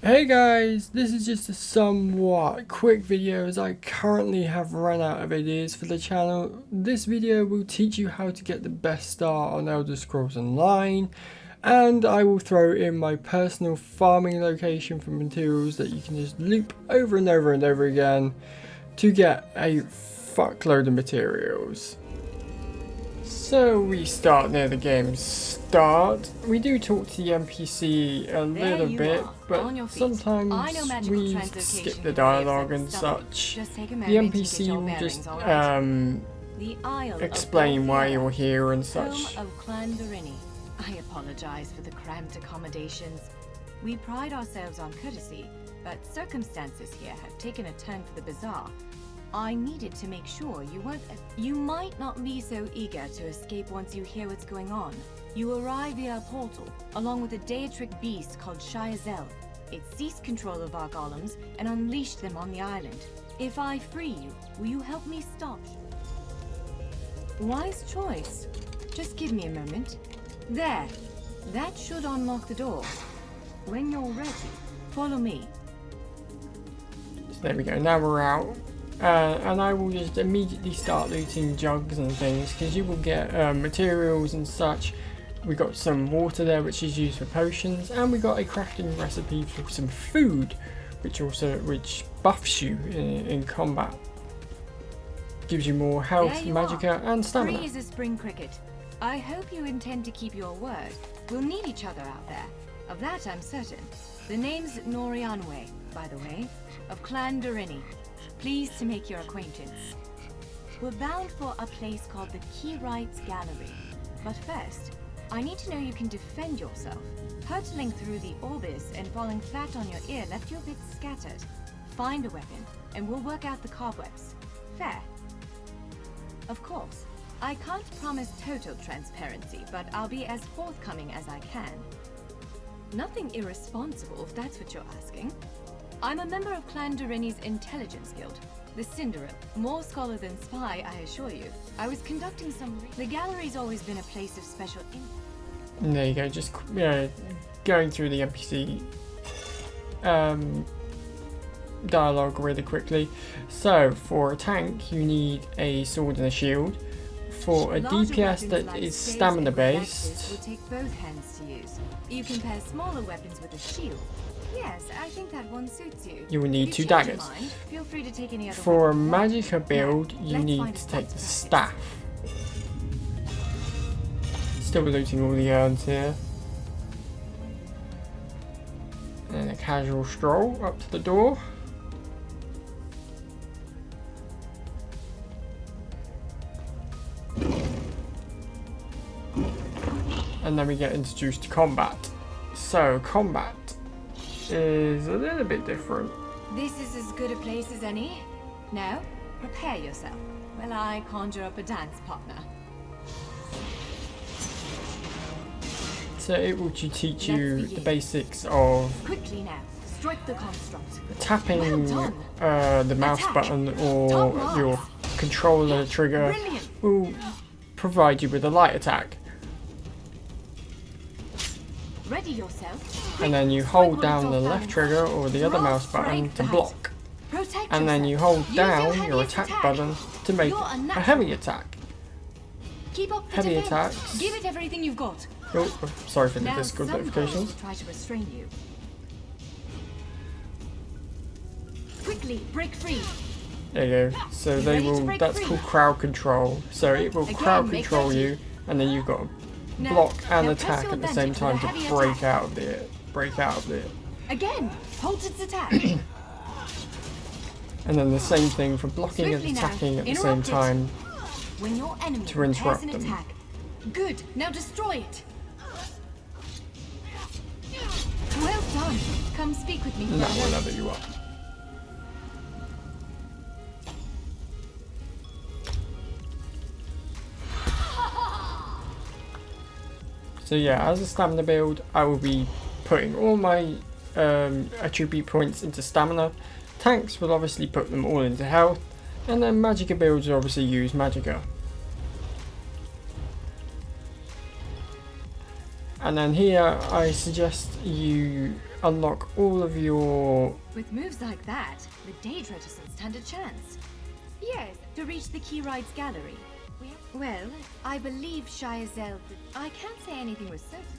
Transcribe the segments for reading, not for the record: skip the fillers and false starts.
Hey guys, this is just a somewhat quick video as I currently have run out of ideas for the channel. This video will teach you how to get the best start on Elder Scrolls Online, and I will throw in my personal farming location for materials that you can just loop over and over and over again to get a fuckload of materials. So we start near the game's start. We do talk to the NPC a little bit, but sometimes we skip the dialogue and such. The NPC will just explain why you're here and such. I apologize for the cramped accommodations. We pride ourselves on courtesy, but circumstances here have taken a turn for the bizarre. I needed to make sure you might not be so eager to escape once you hear what's going on. You arrive via a portal, along with a Daedric beast called Shyzel. It seized control of our golems and unleashed them on the island. If I free you, will you help me stop? Wise choice. Just give me a moment. There. That should unlock the door. When you're ready, follow me. So there we go, now we're out. And I will just immediately start looting jugs and things, because you will get materials and such. We got some water there which is used for potions, and we got a crafting recipe for some food which buffs you in combat. Gives you more health, magicka and stamina. Free as a spring cricket. I hope you intend to keep your word. We'll need each other out there. Of that I'm certain. The name's Norianwe, by the way, of Clan Durini. Pleased to make your acquaintance. We're bound for a place called the Key Rights Gallery. But first, I need to know you can defend yourself. Hurtling through the Orbis and falling flat on your ear left you a bit scattered. Find a weapon, and we'll work out the cobwebs. Fair? Of course. I can't promise total transparency, but I'll be as forthcoming as I can. Nothing irresponsible, if that's what you're asking. I'm a member of Clan Durini's intelligence guild, the Cinderella. More scholar than spy, I assure you. I was conducting some... The gallery's always been a place of special... There you go, just going through the NPC dialogue really quickly. So, for a tank, you need a sword and a shield. For a DPS that is stamina based, will take both hands to use. You can pair smaller weapons with a shield. Yes, I think that one suits you. You will need 2 daggers. Feel free to take any other for a magicka build, you need to take the staff. Still looting all the urns here. And a casual stroll up to the door. And then we get introduced to combat. So, combat is a little bit different. This is as good a place as any. Now, prepare yourself while I conjure up a dance partner. So it will teach you the basics of quickly now. Strike the construct. Tapping the mouse button or your controller trigger will provide you with a light attack. Ready yourself. And then you hold down the left trigger or the other mouse button to block. And then you hold down your attack button to make a heavy attack. Heavy attacks. Give it everything you've got. Oh, sorry for the Discord notifications. Try to restrain you. Quickly, break free. There you go. So they will. That's called crowd control. So it will crowd control you, and then you've got to block and attack at the same time to break out of it. Again, hold its attack. And then the same thing for blocking and attacking at the same time when your enemy to interrupt them. Attack. Good. Now destroy it. Well done. Come speak with me. And that will level you up. So yeah, as a stamina build, I will be putting all my attribute points into stamina. Tanks will obviously put them all into health, and then magicka builds will obviously use magicka. And then here I suggest you unlock all of your... With moves like that, the Daedra doesn't stand a chance. Yes, to reach the Keyride's gallery. Well, I believe Shyazel... I can't say anything with certainty.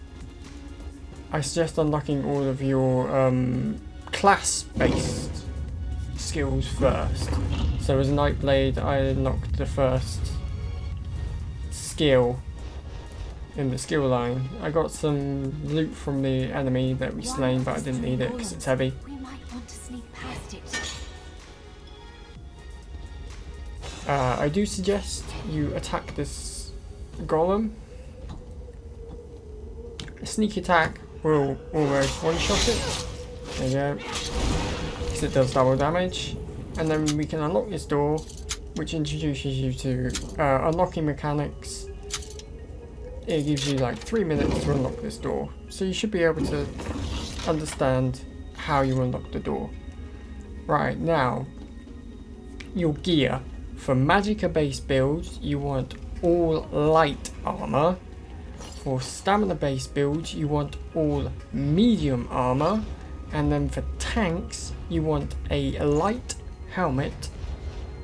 I suggest unlocking all of your class-based skills first. So as a Nightblade, I unlocked the first skill in the skill line. I got some loot from the enemy that we slain, but I didn't need it because it's heavy. We might want to sneak past it. I do suggest you attack this golem. A sneak attack will almost one-shot it. There you go. Because it does double damage. And then we can unlock this door, which introduces you to unlocking mechanics. It gives you like 3 minutes to unlock this door. So you should be able to understand how you unlock the door. Right, now, your gear. For Magicka base builds, you want all light armour. For stamina base builds, you want all medium armour. And then for tanks, you want a light helmet,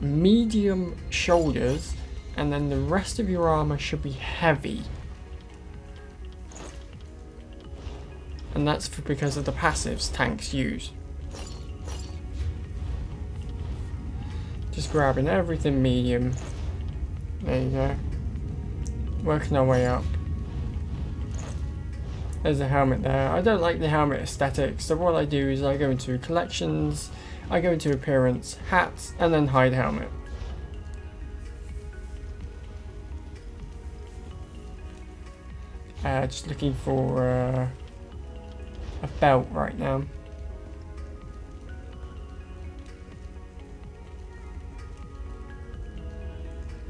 medium shoulders, and then the rest of your armour should be heavy. And that's because of the passives tanks use. Just grabbing everything medium. There you go. Working our way up. There's a helmet there. I don't like the helmet aesthetic, so what I do is I go into collections, I go into appearance, hats, and then hide helmet. Just looking for a belt right now.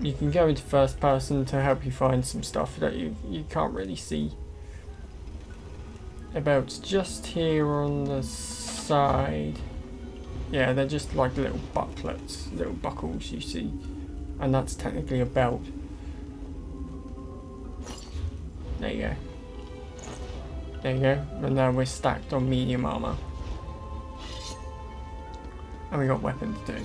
You can go into first person to help you find some stuff that you can't really see. A belt's just here on the side. Yeah, they're just like little bucklets, little buckles you see. And that's technically a belt. There you go. There you go. And now we're stacked on medium armour. And we got weapons too.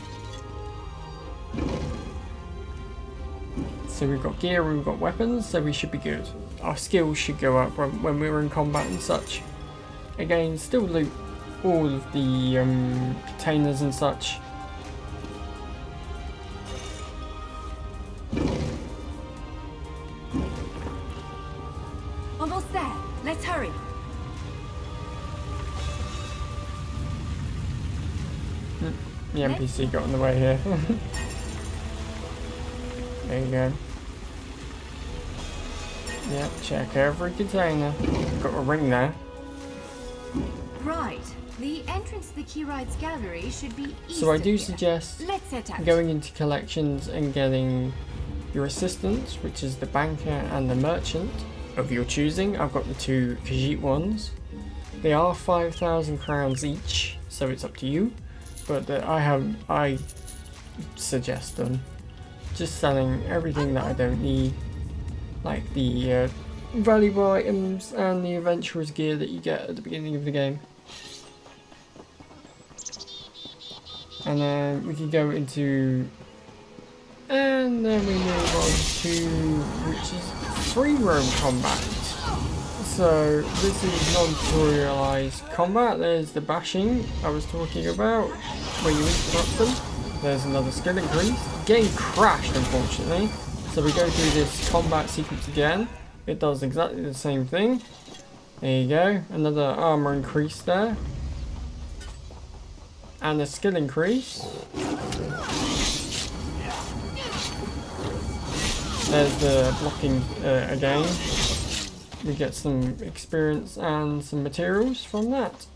So we've got gear, we've got weapons, so we should be good. Our skills should go up when we're in combat and such. Again, still loot all of the containers and such. Almost there. Let's hurry. The NPC got in the way here. There you go. Yep, check every container. Got a ring there. Right. The entrance to the Keyride's gallery should be east. So I of do here. suggest Let's set out. going into collections and getting your assistants, which is the banker and the merchant of your choosing. I've got the two Khajiit ones. They are 5,000 crowns each, so it's up to you. But I suggest them. Just selling everything that I don't need, like the valuable items and the adventurer's gear that you get at the beginning of the game. And then we can go into, and then we move on to, which is free roam combat. So this is non-tutorialized combat. There's the bashing I was talking about, where you interrupt them. There's another skill increase. Game crashed, unfortunately. So we go through this combat sequence again. It does exactly the same thing. There you go. Another armor increase there. And a skill increase. There's the blocking again. We get some experience and some materials from that.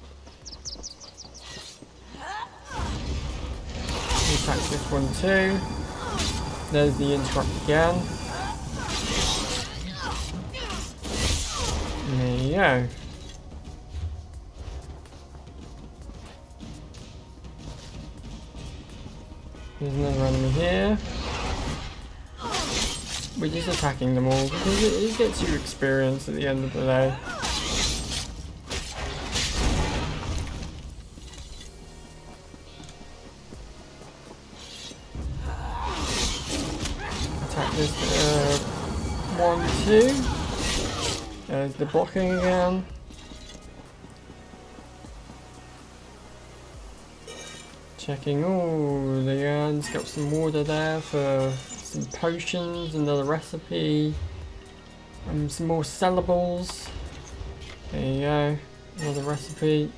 Attack this one too. There's the interrupt again. And there you go. There's another enemy here. We're just attacking them all because it gets you experience at the end of the day. There's the 1, 2. There's the blocking again. Checking all the urns, got some water there for some potions, another recipe, some more sellables. There you go, another recipe.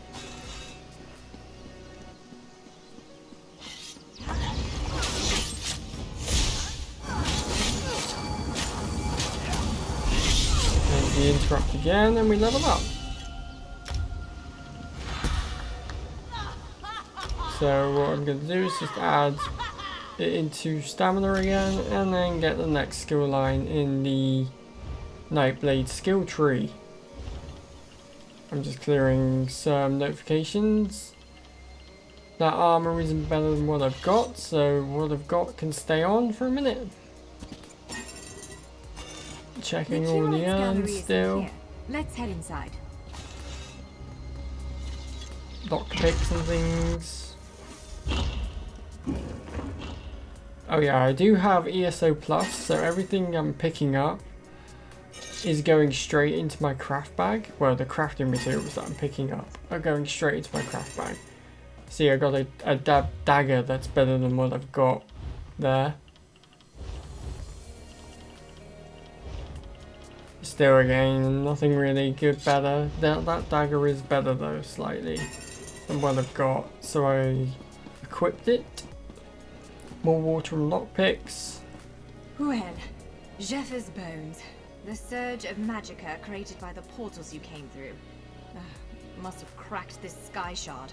We interrupt again and we level up. So what I'm going to do is just add it into stamina again and then get the next skill line in the Nightblade skill tree. I'm just clearing some notifications. That armour isn't better than what I've got, so what I've got can stay on for a minute. Checking all the urns still. Let's head inside. Lockpicks and things. Oh yeah, I do have ESO Plus, so everything I'm picking up is going straight into my craft bag. Well, the crafting materials that I'm picking up are going straight into my craft bag. See, I got a dagger that's better than what I've got there. Still again, nothing really good better. That dagger is better though, slightly, than what I've got. So I equipped it. More water and lockpicks. Well, Jeffers' bones. The surge of magicka created by the portals you came through. Must have cracked this Skyshard.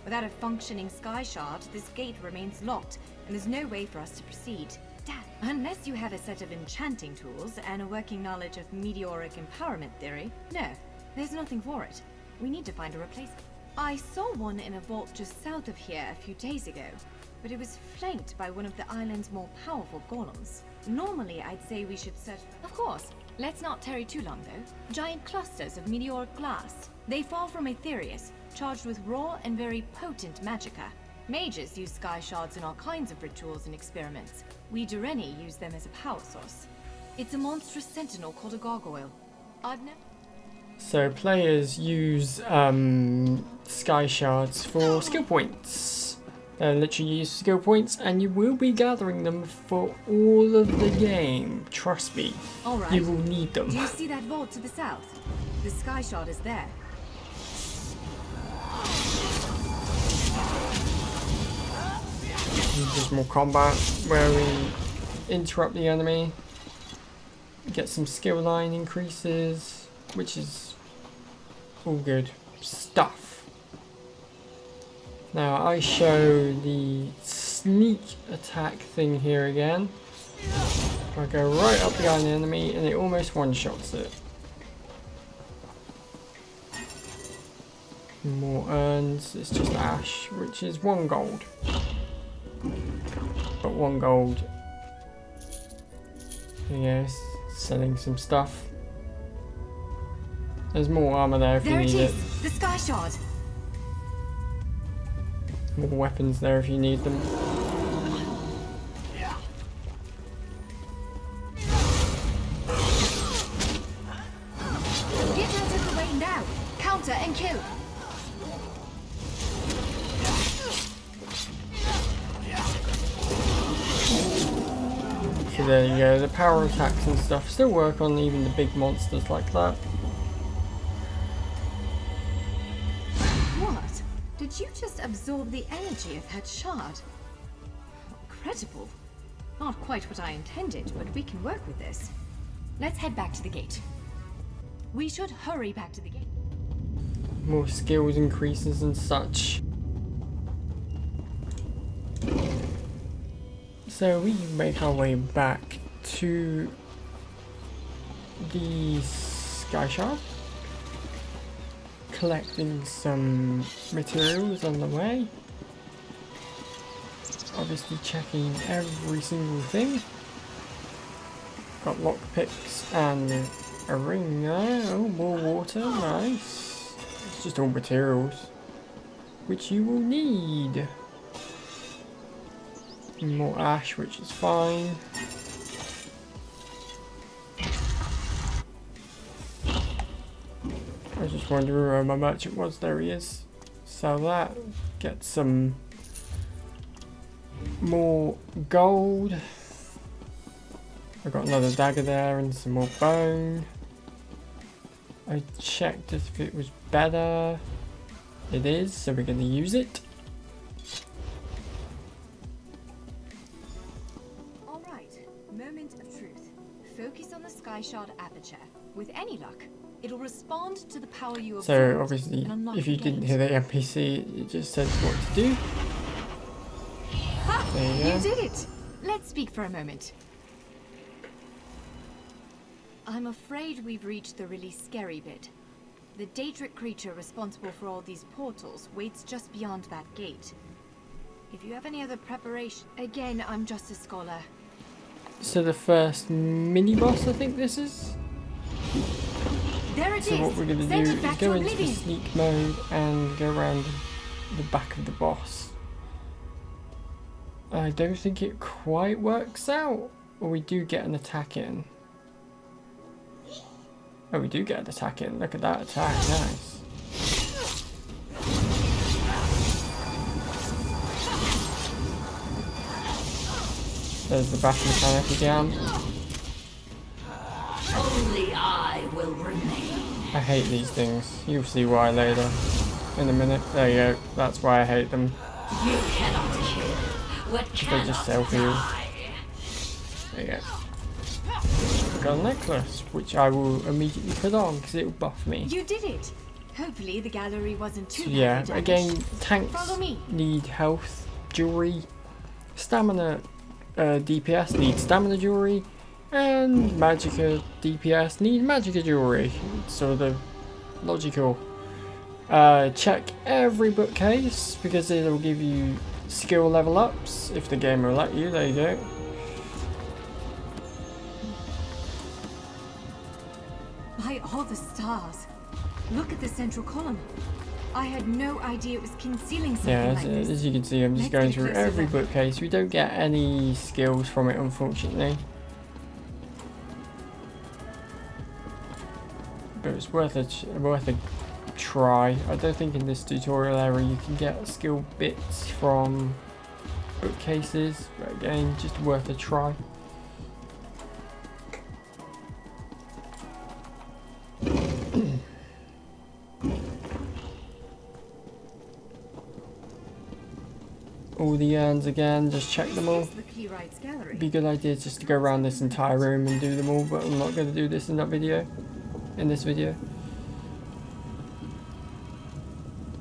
Without a functioning Skyshard, this gate remains locked, and there's no way for us to proceed. Damn. Unless you have a set of enchanting tools and a working knowledge of meteoric empowerment theory, no, there's nothing for it. We need to find a replacement. I saw one in a vault just south of here a few days ago, but it was flanked by one of the island's more powerful golems. Normally, I'd say we should search. Of course. Let's not tarry too long, though. Giant clusters of meteoric glass. They fall from Aetherius, charged with raw and very potent magicka. Mages use sky shards in all kinds of rituals and experiments. We Dureni use them as a power source. It's a monstrous sentinel called a gargoyle. I've never... So players use sky shards for skill points. Literally use skill points, and you will be gathering them for all of the game. Trust me. All right. You will need them. Do you see that vault to the south? The sky shard is there. There's more combat where we interrupt the enemy, get some skill line increases, which is all good stuff. Now I show the sneak attack thing here again. I go right up behind the enemy and it almost one-shots it. More urns, it's just ash, which is 1 gold. But 1 gold. Yes, selling some stuff. There's more armor there if you need it. The sky shard. More weapons there if you need them. Get out of the way now. Counter and kill. So there you go, the power attacks and stuff still work on even the big monsters like that. What? Did you just absorb the energy of that shard? Incredible. Not quite what I intended, but we can work with this. Let's head back to the gate. We should hurry back to the gate. More skills increases and such. So we make our way back to the Skyshard, collecting some materials on the way. Obviously checking every single thing. Got lockpicks and a ring there. Oh, more water, nice. It's just all materials, which you will need. More ash, which is fine. was just wondering where my merchant was. There he is. Sell that. Get some more gold. I got another dagger there and some more bone. I checked if it was better. It is, so we're going to use it. Alright, moment of truth. Focus on the Skyshard aperture. With any luck, it'll respond to the power you So absorbed obviously, and unlock if you the didn't gate. hear the NPC, it just says what to do. Ha! There you go. You did it! Let's speak for a moment. I'm afraid we've reached the really scary bit. The Daedric creature responsible for all these portals waits just beyond that gate. If you have any other preparation... Again, I'm just a scholar. So the first mini-boss, I think this is? There it is! So what we're going to Send do it is back go to into the oblivion. sneak mode and go around the back of the boss. I don't think it quite works out. Or we do get an attack in. Oh, we do get an attack in. Look at that attack. Nice. There's the battle mechanic again. Only I will remain. I hate these things. You'll see why later. In a minute. There you go. That's why I hate them. You cannot kill what They cannot just self-heal. die. There you go. I've got a necklace, which I will immediately put on because it will buff me. You did it! Hopefully the gallery wasn't too So yeah, badly again, damaged. tanks Follow me. need health, jewellery, stamina, DPS need stamina jewellery, and magicka DPS need magicka jewellery. It's sort of logical. Check every bookcase because it'll give you skill level ups if the game will let you. There you go. By all the stars. Look at the central column. I had no idea it was concealing something Yeah, like this. as you can see, I'm just Let's going get a through closer every look. bookcase. We don't get any skills from it, unfortunately. But it's worth a try. I don't think in this tutorial area you can get skill bits from bookcases, but again, just worth a try. All the urns again, just check them all. This is the Keyrights gallery. Be a good idea just to go around this entire room and do them all, but I'm not going to do this in that video. In this video.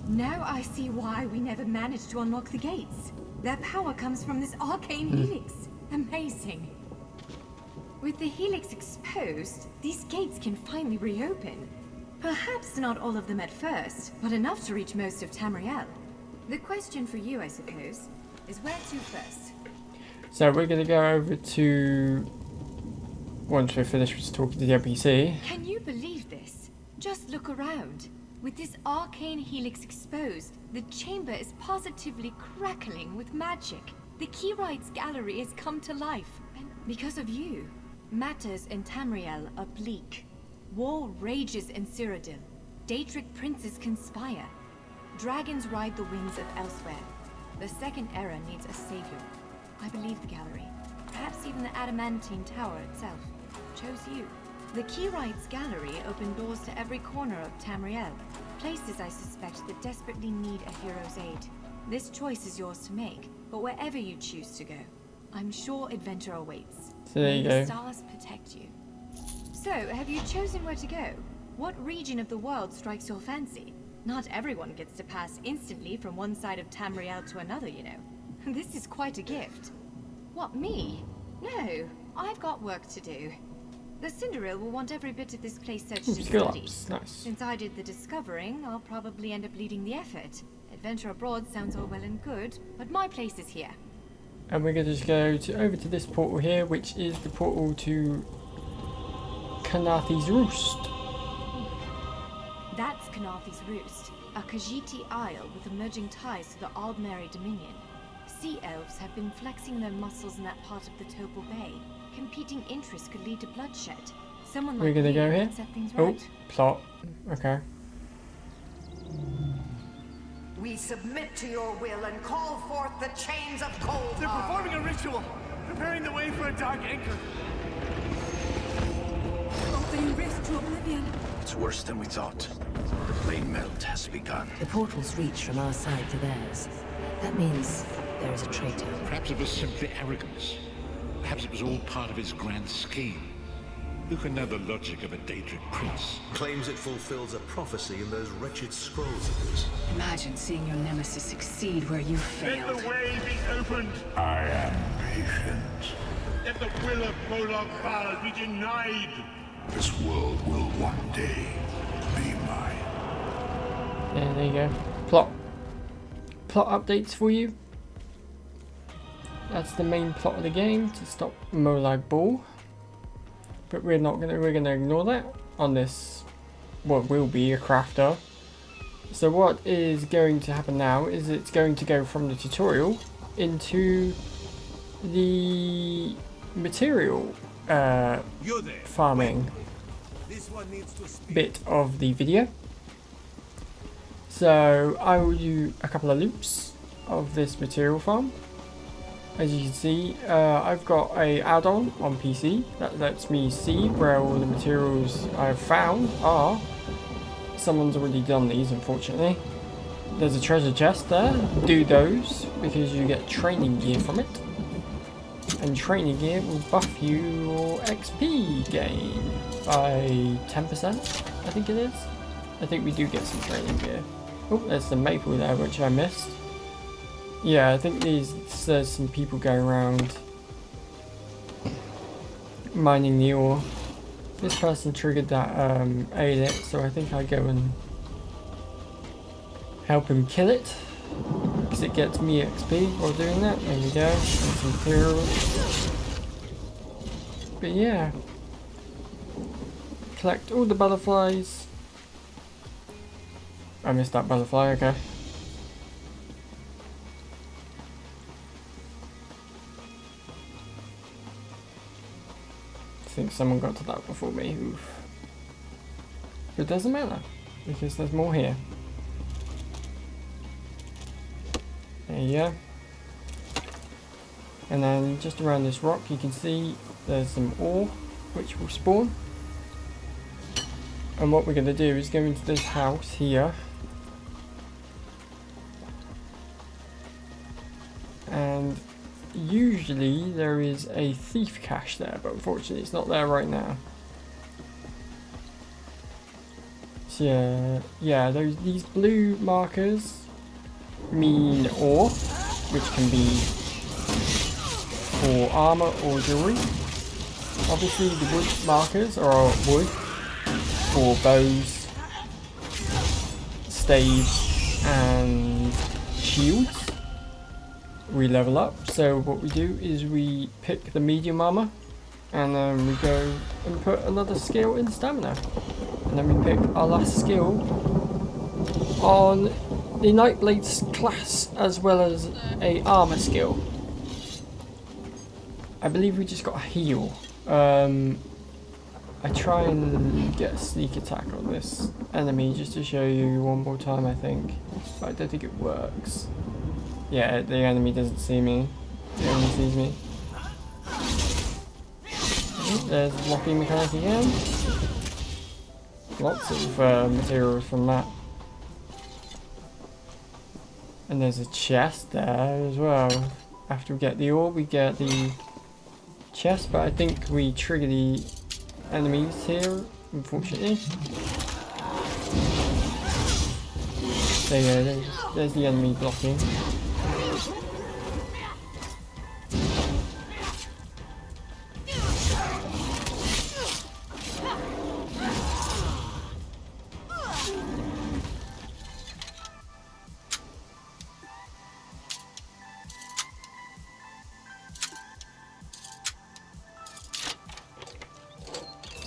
Now I see why we never managed to unlock the gates. Their power comes from this arcane helix. Amazing. With the helix exposed, these gates can finally reopen. Perhaps not all of them at first, but enough to reach most of Tamriel. The question for you, I suppose, is where to first? So we're going to go over to, once we're finished with talking to the NPC. Can you believe this? Just look around. With this arcane helix exposed, the chamber is positively crackling with magic. The Keyrights gallery has come to life, and because of you. Matters in Tamriel are bleak. War rages in Cyrodiil. Daedric princes conspire. Dragons ride the wings of elsewhere. The Second Era needs a savior. I believe the gallery, perhaps even the adamantine tower itself, chose you. The Keyrights gallery opened doors to every corner of Tamriel, places I suspect that desperately need a hero's aid. This choice is yours to make, but wherever you choose to go, I'm sure adventure awaits. So there you May go. the stars protect you. So, have you chosen where to go? What region of the world strikes your fancy? Not everyone gets to pass instantly from one side of Tamriel to another, you know. This is quite a gift. What, me? No, I've got work to do. The Cinderil will want every bit of this place searched and Skill studied. ups, nice. Since I did the discovering, I'll probably end up leading the effort. Adventure abroad sounds all well and good, but my place is here. And we're going to just go over to this portal here, which is the portal to Kanathi's Roost. That's Kanathi's Roost, a Khajiiti isle with emerging ties to the Aldmeri Dominion. Sea elves have been flexing their muscles in that part of the Topal Bay. Competing interests could lead to bloodshed. Someone We're like gonna me go here. can set things Oh, right. plot. Okay. We submit to your will and call forth the chains of cold. They're performing a ritual, preparing the way for a dark anchor. Opening rift to oblivion. It's worse than we thought. The flame melt has begun. The portals reach from our side to theirs. That means there is a traitor. Perhaps it was simply arrogance. Perhaps it was all part of his grand scheme. Who can know the logic of a Daedric prince? Claims it fulfills a prophecy in those wretched scrolls of his. Imagine seeing your nemesis succeed where you failed. Let the way be opened. I am patient. Let the will of Moloch be denied. This world will one day be mine. Yeah, there you go. Plot updates for you. That's the main plot of the game, to stop Molag Ball. But we're gonna ignore that on this what will be a crafter. So what is going to happen now is it's going to go from the tutorial into the material farming bit of the video. So I will do a couple of loops of this material farm. As you can see, I've got a add-on on PC that lets me see where all the materials I've found are. Someone's already done these, unfortunately. There's a treasure chest there. Do those because you get training gear from it. And training gear will buff your XP gain by 10%, I think it is. I think we do get some training gear. Oh, there's some maple there, which I missed. Yeah, I think there's some people going around mining the ore. This person triggered that ALL, so I think I go and help him kill it, because it gets me XP while doing that. There we go, and some materials. But yeah, collect all the butterflies. I missed that butterfly, okay. I think someone got to that before me. Oof. But it doesn't matter because there's more here. There you go. And then just around this rock you can see there's some ore which will spawn. And what we're going to do is go into this house here. And usually there is a thief cache there, but unfortunately it's not there right now. So yeah, these blue markers mean ore, which can be for armour or jewellery. Obviously the wood markers are wood for bows, staves and shields. We level up, so what we do is we pick the medium armor and then we go and put another skill in stamina, and then we pick our last skill on the Nightblade's class as well as a armor skill. I believe we just got a heal. I try and get a sneak attack on this enemy just to show you one more time, I think, but I don't think it works. Yeah, the enemy doesn't see me. He only sees me. There's the blocking mechanic again. Lots of materials from that. And there's a chest there as well. After we get the ore, we get the chest, but I think we trigger the enemies here, unfortunately. There you go, there's the enemy blocking.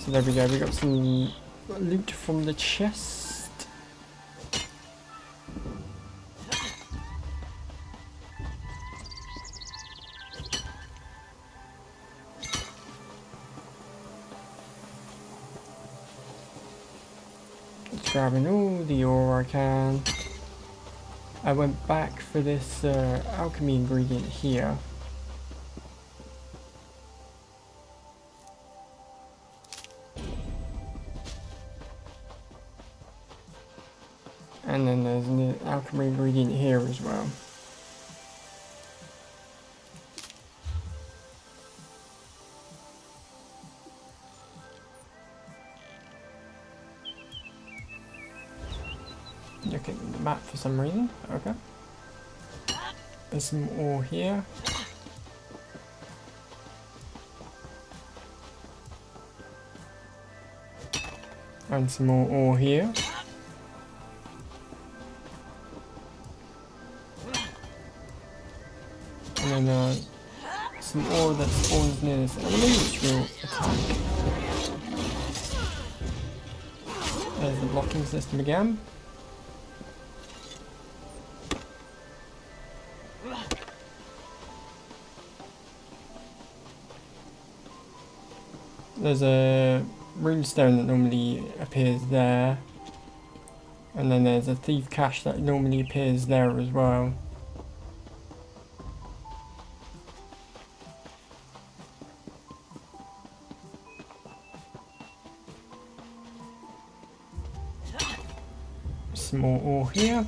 So there we go, we got some loot from the chest. Just grabbing all the ore I can. I went back for this alchemy ingredient here. And then there's an alchemy ingredient here as well. Look at the map for some reason. Okay. There's some ore here. And some more ore here. And then some ore that spawns near this enemy, which will attack. There's the blocking system again. There's a runestone that normally appears there. And then there's a thief cache that normally appears there as well. Some more ore here.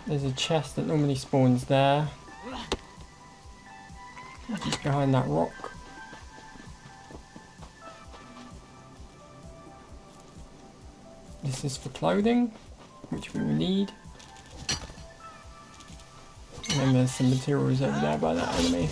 There's a chest that normally spawns there. Just behind that rock. This is for clothing, which we will need. And then there's some materials over there by that enemy.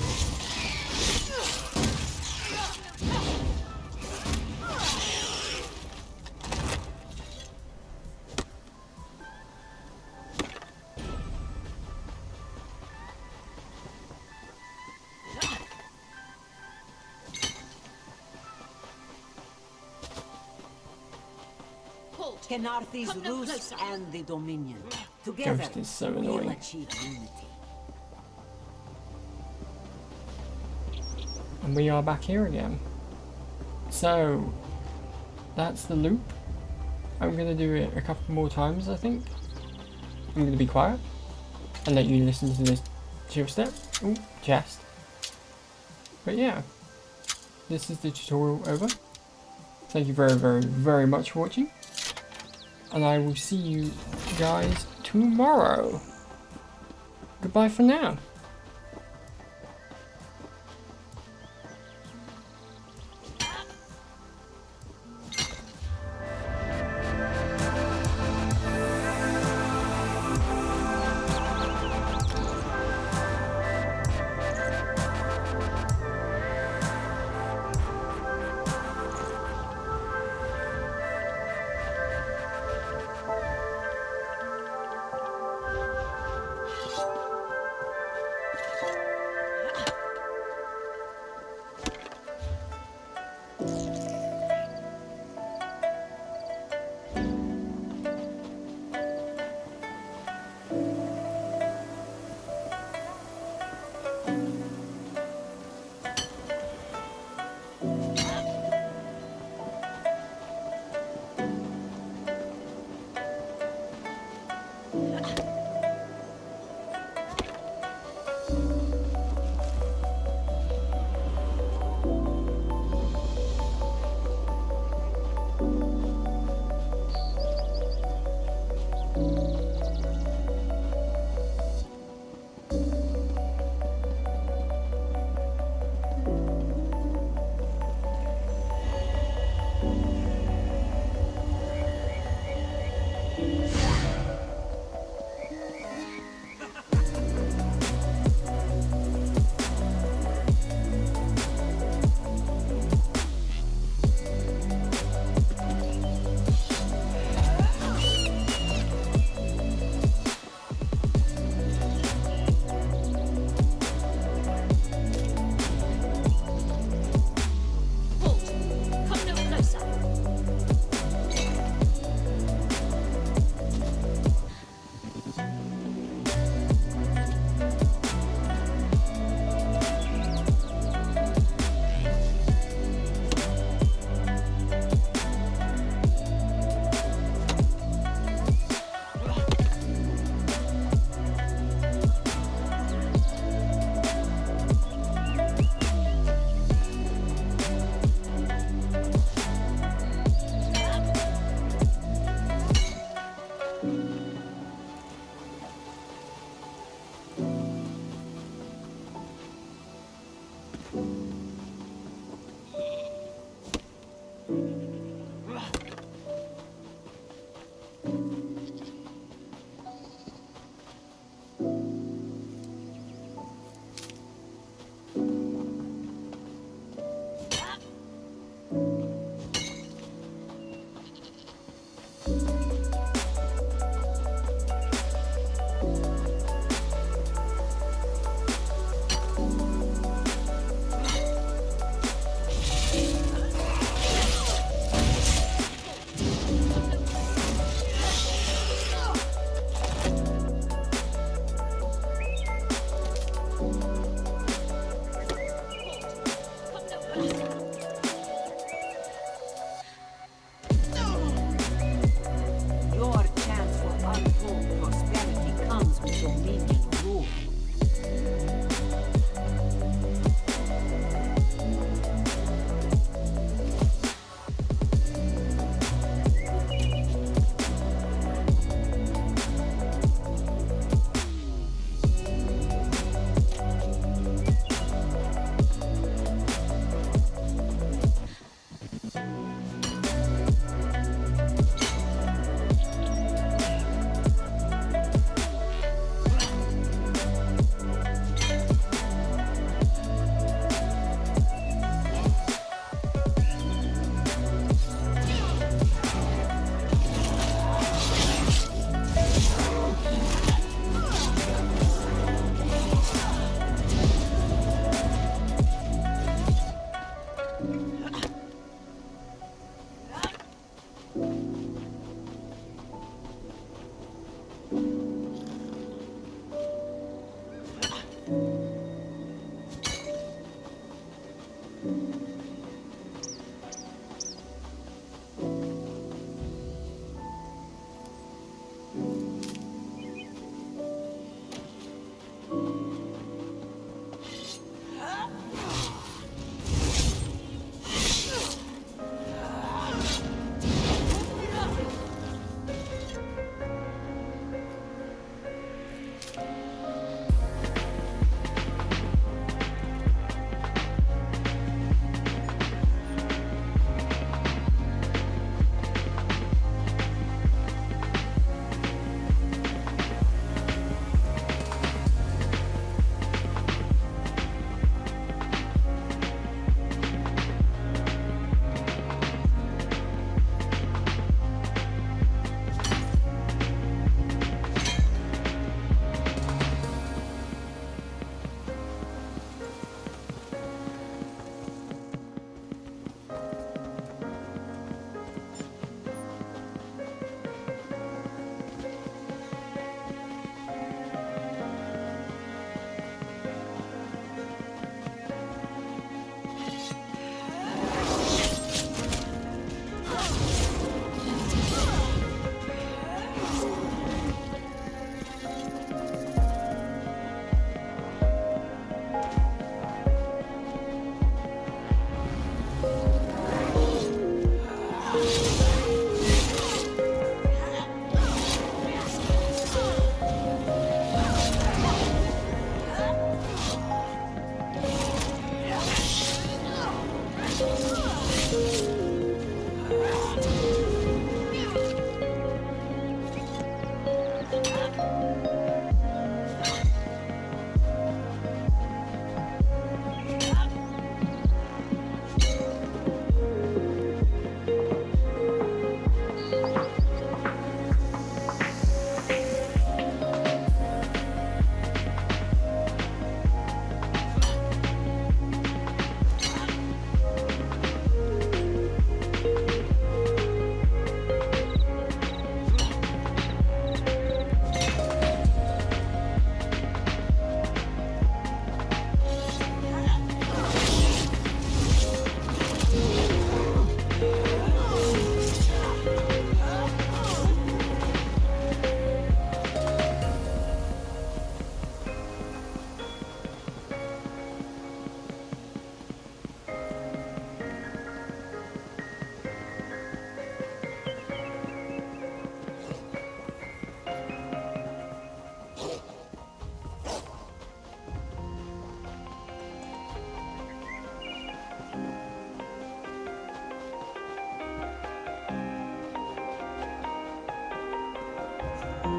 Kenarthi's Rus and the Dominion. Together, Ghost is so we'll annoying. achieve unity. And we are back here again. So, that's the loop. I'm going to do it a couple more times, I think. I'm going to be quiet and let you listen to this chill step. Ooh, chest. But yeah, this is the tutorial over. Thank you very much for watching. And I will see you guys tomorrow. Goodbye for now.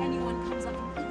anyone comes up and